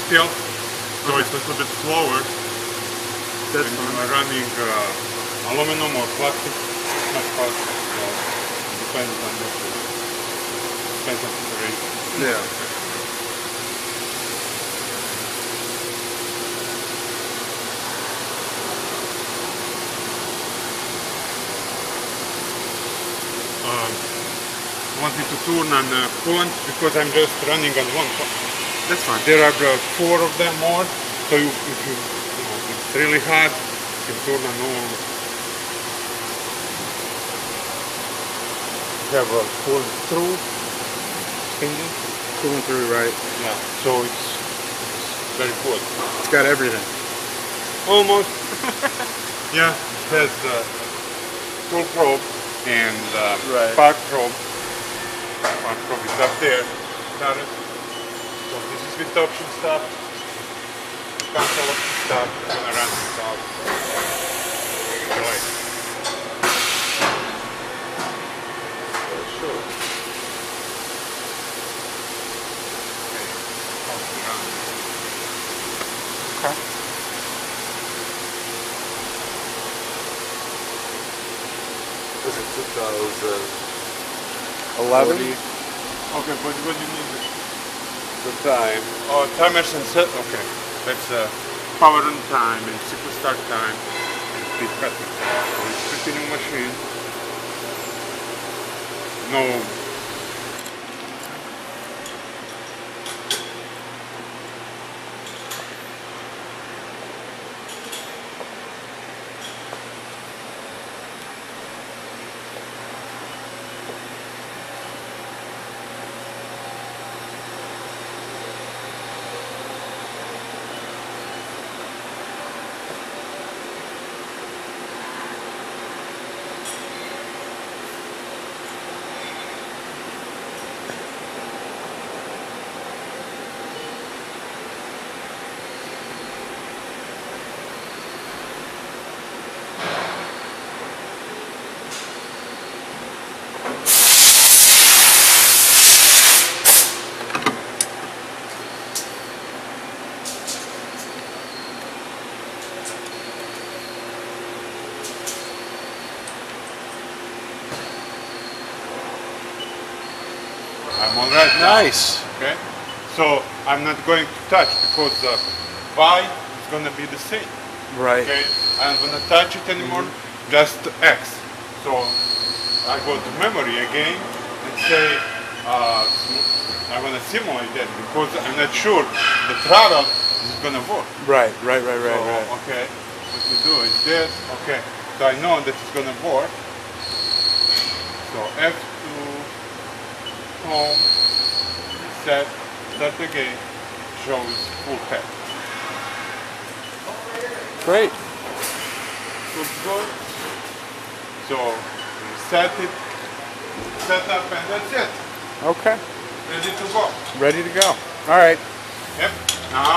tilt, so it's a little bit slower. That's when fine. you are running aluminum or plastic, not plastic, so it depends on the race. Yeah. Want me to turn on coolant because I'm just running on one. That's fine. There are 4 of them more, so if it's really hot, you can turn on all. Have a coolant through engine. Cooling through, right? Yeah, so it's very good. It's got everything. Almost. Yeah, it has tool probe and Right. spark probe. Spark probe is up there. Got it. So this is with option stuff. Console option stuff. It's gonna run stuff. Right. Sure. Okay. Was it 2011? Okay, but what do you need? The time. Oh, timers and set. Okay, that's power on time and cycle start time and speed cut. So it's pretty new machine. No. I'm all right now. Nice. Okay, so I'm not going to touch because Y is going to be the same. Right. Okay, I'm going to touch it anymore, just X. So I go to memory again and say I want to simulate that because I'm not sure the throttle is going to work. Right. So, okay, what we do is this. Okay, so I know that it's going to work. So F2, home, set, start again, shows full pet. Great. Looks good. So we set it, set up, and that's it. Okay. Ready to go. Ready to go. All right. Yep. Now